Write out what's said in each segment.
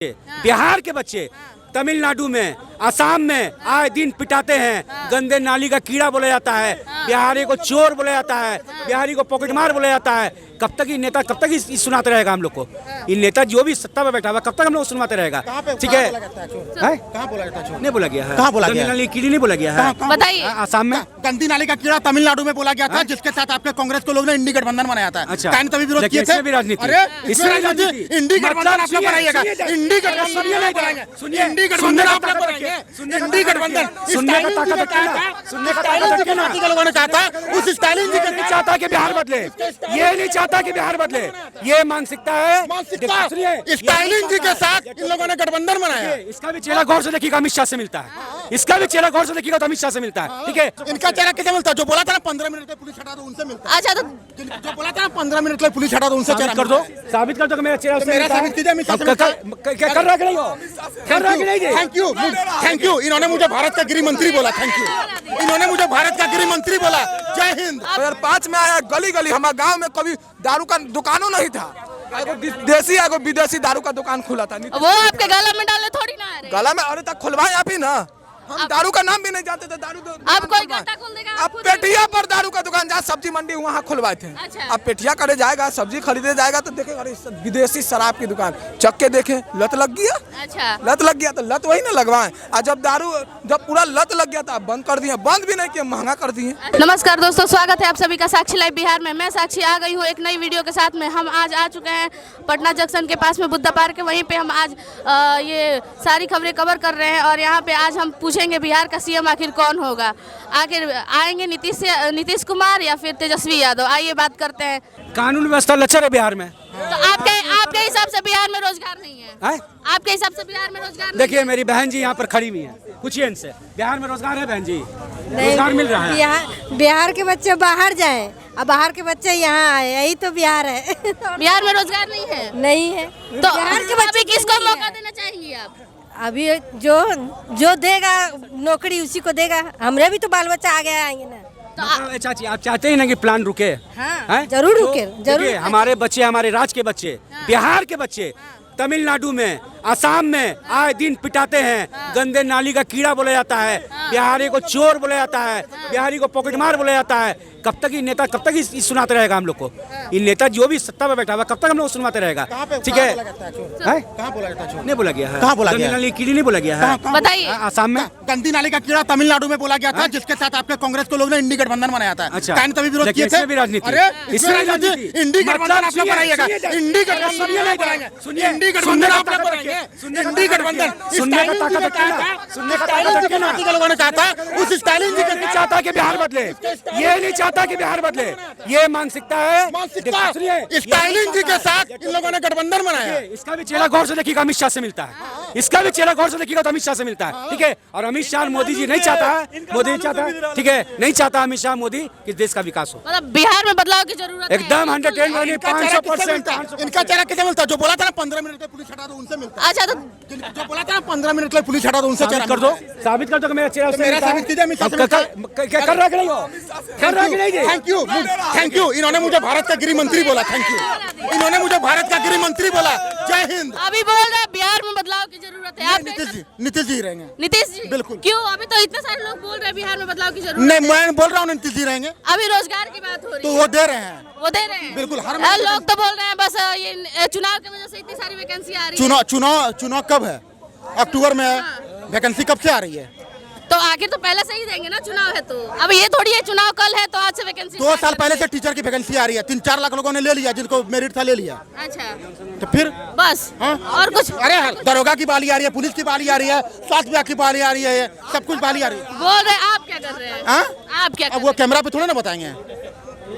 बिहार के बच्चे तमिलनाडु में, असम में आए दिन पिटाते हैं। गंदे नाली का कीड़ा बोला जाता है, बिहारी को चोर बोला जाता है, बिहारी को पॉकेटमार बोला जाता है। कब तक ये नेता कब तक इस सुनाते रहेगा हम लोग को? ये नेता जो भी सत्ता में बैठा हुआ कब तक हम लोग सुनाते रहेगा? ठीक है, कहाँ बोला जाता है? नहीं बोला गया है। कहाँ बोला गया? गंदी नाली कीड़ी नहीं बोला गया है, बताइए। असम में गंदी नाली का कीड़ा तमिलनाडु में बोला गया था, जिसके साथ आपके कांग्रेस के लोग ने इंडी गठबंधन बनाया था। अच्छा, काहे तभी विरोध किए थे? इसमें भी राजनीति, अरे इसमें भी राजनीति। इंडी गठबंधन आप लोग बनाइएगा, इंडी गठबंधन सुनिए, नहीं बनाएंगे, सुनिए, इंडी गठबंधन आप लोग बनाएंगे, इंडी गठबंधन। सुनने का ताकत रखिए ना, सुनने का ताकत रखिए ना। लोगों ने कहा था उस स्टालिन जी नहीं चाहता कि बिहार बदले, ये नहीं चाहता कि बिहार बदले, ये मानसिकता है। स्टालिन जी के साथ इन लोगों ने गठबंधन बनाया। इसका भी चेहरा गौर से देखिएगा, अमित शाह से मिलता है। इसका भी चेहरा गौर से देखिएगा तो अमित शाह से मिलता है। ठीक है, इनका चेहरा किसे मिलता है? जो बोला था ना 15 मिनट में पुलिस हटा दो, उनसे मिलता है। अच्छा, तो जो बोला था ना 15 मिनट में पुलिस हटा दो, उनसे चेहरा कर दो, साबित कर दो कि मेरा चेहरा उससे मेरा मिलता है। साबित कीजिए, अमित शाह से क्या मिलता है। कर रहा है कि नहीं हो? कर रहा है कि नहीं जी? Thank you. इन्होंने मुझे भारत का गृह मंत्री बोला। थैंक यू, इन्होंने मुझे भारत का गृह मंत्री बोला। जय हिंद। 2005 में आया, गली गली हमारे गांव में कभी दारू का दुकानों नहीं था। एगो देसी एगो विदेशी दारू का दुकान खुला था। वो आपके गला में डाले थोड़ी ना है रे। गला में अरे तक खुलवाए आप ही ना, हम दारू का नाम भी नहीं जानते थे। दारू अब कोई गड्ढा खोल देगा, अब पेटिया पर दारू का दुकान, जहाँ सब्जी मंडी वहाँ खुलवाए थे। अच्छा। अब पेटिया करे जाएगा, सब्जी खरीदे जाएगा तो देखेगा अरे विदेशी शराब की दुकान, चक्के देखे लत लग गया। अच्छा, लत लग गया तो लत वही ना लगवाएं। और जब पूरा लत लग गया था बंद कर दिए, बंद भी नहीं किया, महंगा कर दिए। नमस्कार दोस्तों, स्वागत है आप सभी का साक्षी लाइव बिहार में। मैं साक्षी आ गई हूँ एक नई वीडियो के साथ में। हम आज आ चुके हैं पटना जंक्शन के पास में बुद्धा पार्क के, वहीं पे हम आज ये सारी खबरें कवर कर रहे हैं। और यहाँ पे आज हम पूछेंगे बिहार का सीएम आखिर कौन होगा। आखिर आएंगे नीतीश कुमार या फिर तेजस्वी यादव? आइए बात करते हैं। कानून व्यवस्था लचर है बिहार में। तो आपके हिसाब से बिहार में रोजगार नहीं है? आपके हिसाब से बिहार में रोजगार नहीं? देखिए मेरी बहन जी यहाँ पर खड़ी हुई है, पूछिए इनसे, बिहार में रोजगार है बहन जी? रोजगार मिल रहा है? बिहार के बच्चे बाहर जाएं और बाहर के बच्चे यहाँ आए, यही तो बिहार है। बिहार में रोजगार नहीं है? नहीं है तो बिहार के बच्चे किसको मौका देना चाहेंगे आप? अभी जो देगा नौकरी उसी को देगा। हमरे भी तो बाल बच्चा आगे आएंगे ना। तो चाची आप चाहते हैं ना कि प्लान रुके? हाँ, जरूर रुके, जरूर। देखिए, हमारे बच्चे, हमारे राज्य के बच्चे, बिहार के बच्चे तमिलनाडु में, असम में आए दिन पिटाते हैं। गंदे नाली का कीड़ा बोला जाता है, बिहारी को चोर बोला जाता है, बिहारी को पॉकेटमार बोला जाता है। कब तक ये नेता कब तक इस सुनाते रहेगा हम लोग को? ये नेता जो भी सत्ता में बैठा हुआ कब तक हम लोग सुनाते रहेगा? ठीक है, कहाँ बोला जाता है? नहीं बोला गया है। कहाँ बोला गया? गंदी नाली कीड़ी नहीं बोला गया है, बताइए। असम में गंदी नाली का कीड़ा तमिलनाडु में बोला गया था, जिसके साथ आपके कांग्रेस के लोग ने इंडी गठबंधन बनाया था। अच्छा, काहे तभी विरोध किए थे? इसमें भी राजनीति, अरे इसमें भी राजनीति। इंडी गठबंधन आप लोग बनाइएगा, इंडी गठबंधन नहीं बनाएंगे, इंडी गठबंधन आप लोग बनाएंगे, इंडी गठबंधन। सुनने का ताकत रखिए ना, सुनने का ताकत रखिए ना। लोगों ने कहा था उस स्टालिन जी नहीं चाहता कि बिहार बदले, ये नहीं चाहता कि बिहार बदले, ये मानसिकता है। स्टालिन जी के साथ इन लोगों ने गठबंधन बनाया। इसका भी चेहरा गौर से देखिएगा, अमित शाह से मिलता है। इसका भी चेहरा गौर से देखिएगा तो अमित शाह से मिलता है। ठीक है, और अमित शाह मोदी जी नहीं चाहता है, मोदी नहीं चाहता है। ठीक है, नहीं चाहता अमित शाह मोदी कि देश का विकास हो। मतलब बिहार में बदलाव की जरूरत है? एकदम 110 500%। इनका चेहरा किसे मिलता है? जो बोला था ना 15 मिनट में पुलिस हटा दो, उनसे मिलता है। अच्छा, तो जो बोला था ना 15 मिनट में पुलिस हटा दो, उनसे चेहरा कर दो, साबित कर दो कि मेरा चेहरा उससे मेरा मिलता है। साबित कीजिए, अमित शाह से क्या कर रहा है कि नहीं हो? कर रहा है कि नहीं जी? Thank you. इन्होंने मुझे भारत का गृह मंत्री बोला। थैंक यू, इन्होंने मुझे भारत का गृह मंत्री बोला। जय हिंद। अभी बोल रहे हैं बिहार में बदलाव की जरूरत है। आप नीतीश जी रहेंगे। नीतीश जी? बिल्कुल। क्यों? अभी तो इतने सारे लोग बोल रहे हैं बिहार में बदलाव की जरूरत नहीं, मैं बोल रहा हूँ नीतीश जी रहेंगे। अभी रोजगार की बात हो रही तो है, वो दे रहे हैं। वो दे रहे हैं। बिल्कुल, हर लोग तो बोल रहे हैं बस ये चुनाव की वजह से इतनी सारी वैकेंसी आ रही है। चुनाव कब है? अक्टूबर में है। वैकेंसी कब से आ रही है? तो आखिर तो पहले से ही देंगे ना, चुनाव है तो। अब ये थोड़ी है चुनाव कल है तो आज से वैकेंसी। 2 साल पहले से टीचर की वैकेंसी आ रही है। 3-4 लाख लोगों ने ले लिया, जिनको मेरिट था ले लिया। अच्छा, तो फिर बस हाँ? और कुछ? अरे दरोगा की बाली आ रही है, पुलिस की बाली आ रही है, स्वास्थ्य विभाग की बाली आ रही है, सब कुछ बाली आ रही है। बोल रहे आप क्या कर रहे हैं? हाँ? आप क्या अब वो कैमरा पे थोड़ा ना बताएंगे।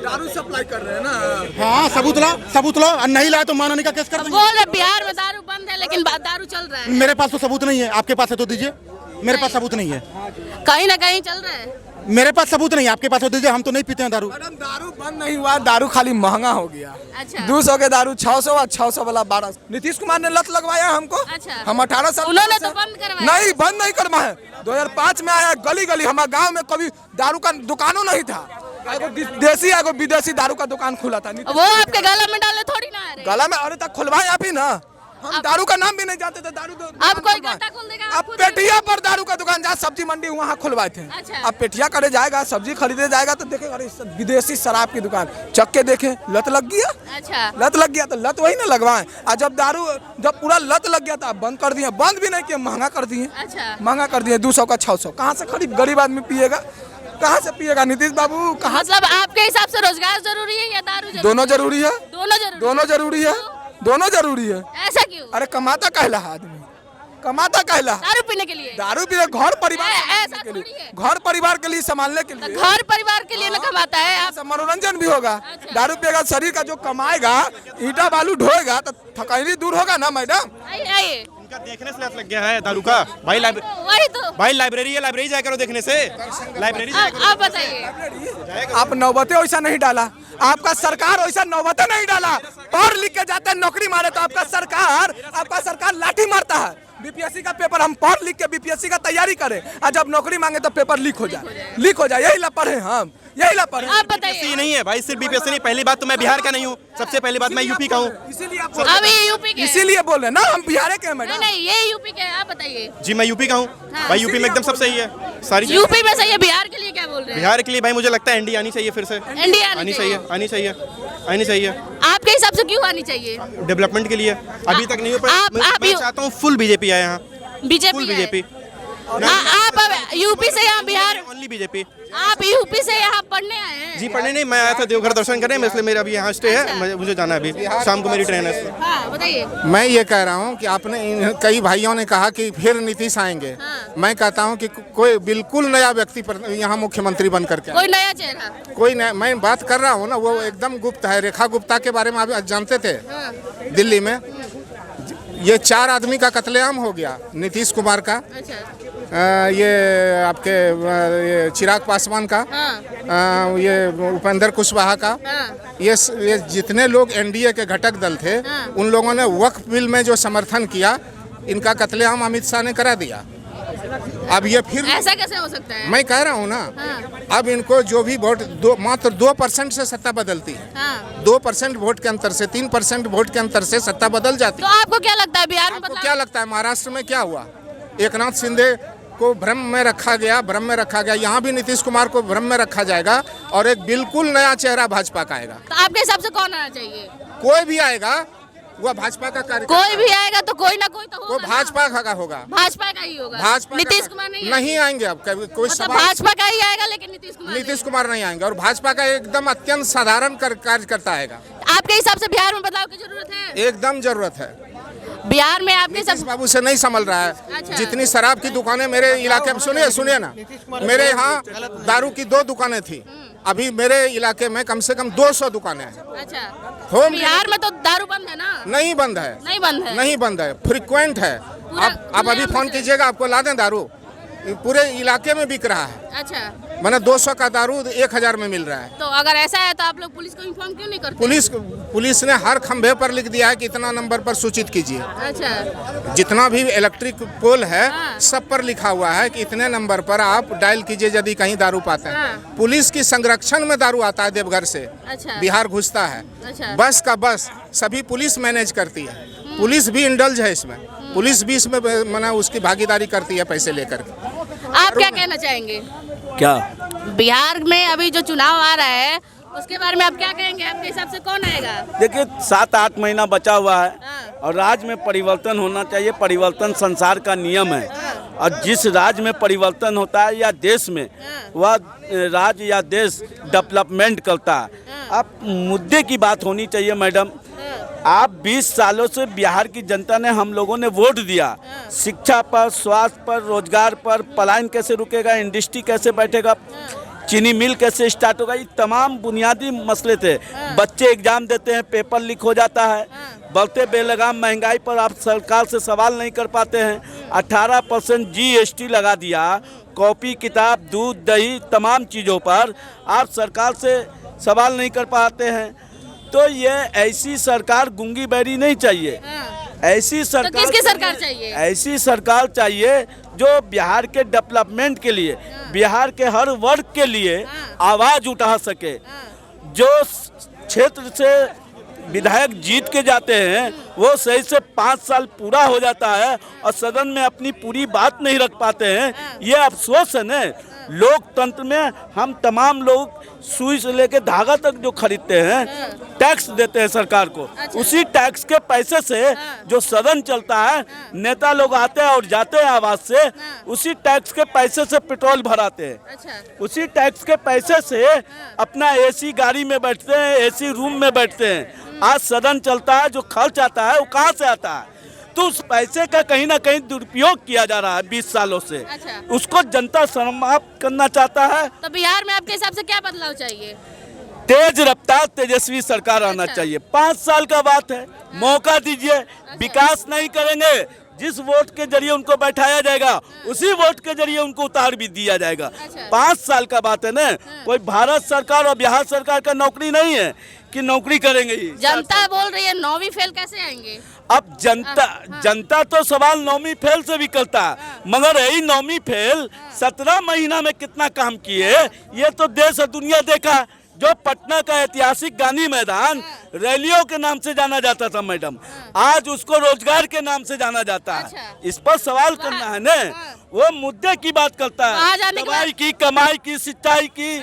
दारू सप्लाई कर रहे हैं ना। हाँ, सबूत लो। नहीं लाए तो मानहानि का केस कर देंगे। बोल रहे बिहार में दारू बंद है लेकिन दारू चल रहा है। मेरे पास तो सबूत नहीं है, आपके पास है तो दीजिए। मेरे पास सबूत नहीं है। कहीं ना कहीं चल रहा है। मेरे पास सबूत नहीं है, आपके पास तो दीजिए। हम तो नहीं पीते हैं दारू। मैडम दारू बंद नहीं हुआ, दारू खाली महंगा हो गया। अच्छा, 200 के दारू 600 और 600 वाला 1200। नीतीश कुमार ने लत लगवाया हमको। अच्छा, हम 18 साल उन्होंने तो बंद करवाया। नहीं, बंद नहीं करवाया। 2005 में आया, गली गली हमारे गांव में कभी दारू का दुकानों नहीं था। एगो देसी एगो विदेशी दारू का दुकान खुला था। वो आपके गला में डाले थोड़ी ना है रे। गला में अरे तक खुलवाए आप ही ना, हम दारू का नाम भी नहीं जानते थे। दारू अब कोई गड्ढा खोल देगा, अब पेटिया पर दारू का दुकान, जहाँ सब्जी मंडी वहाँ खुलवाए थे। अच्छा। अब पेटिया करे जाएगा, सब्जी खरीदे जाएगा तो देखेगा अरे विदेशी शराब की दुकान, चख के देखे लत लग गया। अच्छा, लत लग गया तो लत वही ना लगवाएं। और जब पूरा लत लग गया तो आप बंद कर दिए, बंद भी नहीं किए, महंगा कर दिए। अच्छा, महंगा कर दिए, 200 का 600। कहाँ से खरीद गरीब आदमी पिएगा, कहाँ से पिएगा नीतीश बाबू? कहाँ? मतलब आपके हिसाब से रोजगार जरूरी है या दारू जरूरी? दोनों जरूरी है, दोनों जरूरी, दोनों जरूरी है, दोनों जरूरी है। ऐसा क्यों? अरे कमाता कहला आदमी, कमाता कहला दारू पीने के लिए? दारू पी घर परिवार ऐसा के लिए, थोड़ी है। घर परिवार के लिए संभालने के लिए, घर परिवार के लिए न कमाता है आप? ऐसा मनोरंजन भी होगा। अच्छा। दारू पिएगा, शरीर का जो कमाएगा, ईटा बालू ढोएगा तो थकानी दूर होगा ना मैडम। आइए इनका देखने से लत लग गया है दारू का। भाई वही तो। भाई लाइब्रेरी है, लाइब्रेरी जाया करो देखने से, लाइब्रेरी जाया करो। आप बताइए। आप नौबते वैसा नहीं डाला, आपका सरकार वैसा नौबते नहीं डाला। पढ़ लिख के जाते हैं नौकरी मारे तो आपका सरकार लाठी मारता है। बीपीएससी का पेपर हम पढ़ लिख के बीपीएससी का तैयारी करें और जब नौकरी मांगे तो पेपर लीक हो जाए। यही ला पढ़े हम, यही ला पढ़े। आप बताइए। बीपीएससी नहीं है भाई, सिर्फ बीपीएससी नहीं। पहली बात तो मैं बिहार का नहीं हूँ, सबसे पहली बात मैं यूपी का हूँ। अभी यूपी के? इसीलिए बोल रहे ना हम बिहार के हैं मैडम। नहीं, ये यूपी के हैं, आप बताइए। जी मैं यूपी का हूँ भाई, यूपी में एकदम सब सही है, सारी चीज़ें। यूपी में सही है, बिहार के लिए क्या बोल रहे हैं? बिहार के लिए भाई मुझे लगता है एनडीए आनी चाहिए फिर से। एनडीए आनी चाहिए, आनी चाहिए, आनी चाहिए। आपके हिसाब से क्यों आनी चाहिए? डेवलपमेंट के लिए अभी तक नहीं हो पाया। आप मैं चाहता हूँ फुल बीजेपी आए यहाँ, बीजेपी फुल है? बीजेपी। आप अब यूपी से यहाँ बिहार, ओनली बीजेपी। आप यूपी से यहाँ पढ़ने आए हैं? जी पढ़ने नहीं, मैं आया था देवघर दर्शन करने, इसलिए मेरा अभी यहाँ स्टे है, मुझे जाना है अभी, शाम को मेरी ट्रेन है। हाँ बताइए। मैं ये कह रहा हूँ कि आपने कई भाइयों ने कहा कि फिर नीतीश आएंगे। हाँ। मैं कहता हूँ कि कोई बिल्कुल नया व्यक्ति पर यहाँ मुख्यमंत्री बन करके कोई नया चेहरा? कोई नया, मैं बात कर रहा हूँ ना, वो एकदम गुप्त है। रेखा गुप्ता के बारे में आप जानते थे? हाँ। दिल्ली में ये 4 आदमी का कत्लेआम हो गया, नीतीश कुमार का, अच्छा। ये आपके ये चिराग पासवान का, हाँ। ये उपेंद्र कुशवाहा का, हाँ। ये जितने लोग एनडीए के घटक दल थे, हाँ। उन लोगों ने वक्फ बिल में जो समर्थन किया, इनका कत्लेआम अमित शाह ने करा दिया। अब ये फिर ऐसा कैसे हो सकता है? मैं कह रहा हूँ ना, हाँ। अब इनको जो भी वोट मात्र 2% से सत्ता बदलती है। हाँ। 2% वोट के अंतर से, 3% वोट के अंतर से सत्ता बदल जाती तो है। आपको क्या लगता है बिहार में आपको बदलाव? क्या लगता है महाराष्ट्र में क्या हुआ? एकनाथ शिंदे को भ्रम में रखा गया, यहाँ भी नीतीश कुमार को भ्रम में रखा जाएगा और एक बिल्कुल नया चेहरा भाजपा का आएगा। तो आपके हिसाब से कौन आना चाहिए? कोई भी आएगा वो भाजपा का कार्यकर्ता, कोई भी आएगा तो कोई ना कोई तो वो होगा ना। भाजपा का होगा। भाजपा का ही होगा। भाजपा नीतीश का कुमार नहीं आएंगे। अब कोई मतलब सवाल, भाजपा का ही आएगा लेकिन नीतीश कुमार नहीं आएंगे और भाजपा का एकदम अत्यंत साधारण कार्यकर्ता आएगा। नहीं। आपके हिसाब से बिहार में बदलाव की जरूरत है? एकदम जरूरत है। बिहार में आपके नीतीश सब बाबू से नहीं संभल रहा है। अच्छा। जितनी शराब की दुकानें मेरे इलाके में, सुनिए ना, मेरे यहाँ दारू की 2 दुकानें थी, अभी मेरे इलाके में कम से कम 200 दुकानें हैं। अच्छा। होम बिहार में तो दारू बंद है ना? नहीं बंद है, नहीं बंद है। फ्रिक्वेंट है। आप अभी फोन कीजिएगा, आपको ला दें दारू। पूरे इलाके में बिक रहा है। अच्छा। मैंने 200 का दारू 1000 में मिल रहा है। तो अगर ऐसा है तो आप लोग पुलिस को इन्फॉर्म क्यों नहीं करते? पुलिस ने हर खंभे पर लिख दिया है कि इतना नंबर पर सूचित कीजिए। अच्छा। जितना भी इलेक्ट्रिक पोल है, हाँ। सब पर लिखा हुआ है कि इतने नंबर पर आप डायल कीजिए यदि कहीं दारू पाते हैं। हाँ। पुलिस की संरक्षण में दारू आता है देवघर से, अच्छा। बिहार घुसता है। अच्छा। बस का बस सभी पुलिस मैनेज करती है। पुलिस भी इंडल्ज है इसमें, पुलिस भी इसमें माना उसकी भागीदारी करती है पैसे लेकर के। आप क्या कहना चाहेंगे? क्या बिहार में अभी जो चुनाव आ रहा है उसके बारे में आप क्या कहेंगे? आपके हिसाब से कौन आएगा? देखिए 7-8 महीना बचा हुआ है हाँ। और राज्य में परिवर्तन होना चाहिए। परिवर्तन संसार का नियम है और जिस राज्य में परिवर्तन होता है या देश में, वह राज्य या देश डेवलपमेंट करता है। अब मुद्दे की बात होनी चाहिए मैडम। आप 20 सालों से बिहार की जनता ने, हम लोगों ने वोट दिया। शिक्षा पर, स्वास्थ्य पर, रोजगार पर, पलायन कैसे रुकेगा, इंडस्ट्री कैसे बैठेगा, चीनी मिल कैसे स्टार्ट होगा, ये तमाम बुनियादी मसले थे। बच्चे एग्जाम देते हैं, पेपर लीक हो जाता है। बढ़ते बेलगाम महंगाई पर आप सरकार से सवाल नहीं कर पाते हैं। 18% GST लगा दिया, कॉपी किताब, दूध, दही, तमाम चीज़ों पर आप सरकार से सवाल नहीं कर पाते हैं। तो ये ऐसी सरकार गूंगी बैरी नहीं चाहिए। ऐसी सरकार, तो किसकी सरकार चाहिए? ऐसी सरकार चाहिए जो बिहार के डेवलपमेंट के लिए, बिहार के हर वर्ग के लिए आवाज़ उठा सके। जो क्षेत्र से विधायक जीत के जाते हैं वो सही से 5 साल पूरा हो जाता है और सदन में अपनी पूरी बात नहीं रख पाते हैं। ये अफसोस है न। लोकतंत्र में हम तमाम लोग सुई से लेके धागा तक जो खरीदते हैं, टैक्स देते हैं सरकार को। उसी टैक्स के पैसे से जो सदन चलता है, नेता लोग आते हैं और जाते हैं आवास से, उसी टैक्स के पैसे से पेट्रोल भराते हैं। उसी टैक्स के पैसे से अपना एसी गाड़ी में बैठते हैं, एसी रूम में बैठते हैं। आज सदन चलता है, जो खर्च आता है वो कहाँ से आता है? तो उस पैसे का कहीं ना कहीं दुरुपयोग किया जा रहा है 20 सालों से। उसको जनता समाप्त करना चाहता है। तो बिहार में आपके हिसाब से क्या बदलाव चाहिए? तेज रफ्तार तेजस्वी सरकार आना चाहिए। 5 साल का बात है, मौका दीजिए। विकास नहीं करेंगे, जिस वोट के जरिए उनको बैठाया जाएगा, उसी वोट के जरिए उनको उतार भी दिया जाएगा। 5 साल का बात है ना। कोई भारत सरकार और बिहार सरकार का नौकरी नहीं है कि नौकरी करेंगे। जनता बोल रही है 9वीं फेल कैसे आएंगे? अब जनता तो सवाल 9वीं फेल से भी करता है, मगर यही 9वीं फेल 17 महीना में कितना काम किए ये तो देश और दुनिया देखा। जो पटना का ऐतिहासिक गांधी मैदान रैलियों के नाम से जाना जाता था मैडम, आज उसको रोजगार के नाम से जाना जाता है। इस पर सवाल करना है न। वो मुद्दे की बात करता है, दवाई की, कमाई की, सिंचाई की।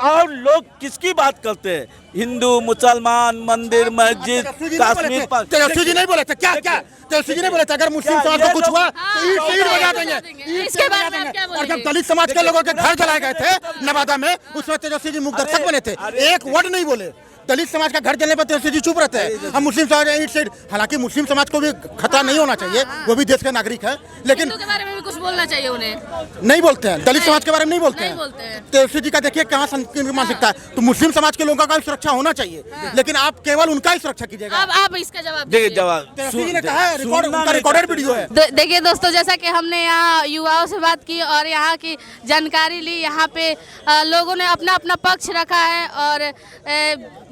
और लोग किसकी बात करते हैं? हिंदू, मुसलमान, मंदिर, मस्जिद, कश्मीर पर। तेजस्वी जी नहीं बोले थे क्या? तेजस्वी जी नहीं बोले थे अगर मुस्लिम समाज को कुछ हुआ तो ईंट बजा देंगे। इसके बारे में क्या बोलेंगे? और जब दलित समाज के लोगों के घर जलाए गए थे नवादा में, उसमें तेजस्वी जी मुख्य दर्शक बने थे, एक वर्ड नहीं बोले। दलित समाज का घर जलने पर तेजस्वी जी चुप रहते हैं। हम मुस्लिम समाज ईंट से, हालांकि मुस्लिम समाज को भी खतरा नहीं होना चाहिए, वो भी देश का नागरिक है, लेकिन हिंदू के बारे में भी कुछ बोलना चाहिए उन्हें। नहीं बोलते हैं। दलित समाज के बारे में नहीं बोलते हैं। तेजस्वी जी का देखिए कहाँ मानसिकता है। तो मुस्लिम समाज के लोगों का भी सुरक्षा होना चाहिए, लेकिन आप केवल उनका ही सुरक्षा कीजिएगा। अब आप इसका जवाब देखिए दीजिए। जवाब तेजस्वी जी ने कहा है, रिकॉर्डेड वीडियो है। देखिए दोस्तों, जैसा कि हमने यहाँ युवाओं से बात की और यहाँ की जानकारी ली, यहाँ पे लोगों ने अपना अपना पक्ष रखा है और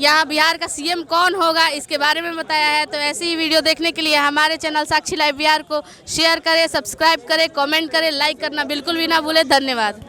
यहाँ बिहार का सीएम कौन होगा इसके बारे में बताया है। तो ऐसी ही वीडियो देखने के लिए हमारे चैनल साक्षी लाइव बिहार को शेयर करें, सब्सक्राइब करें, कमेंट करें, लाइक करना बिल्कुल भी ना भूलें। धन्यवाद।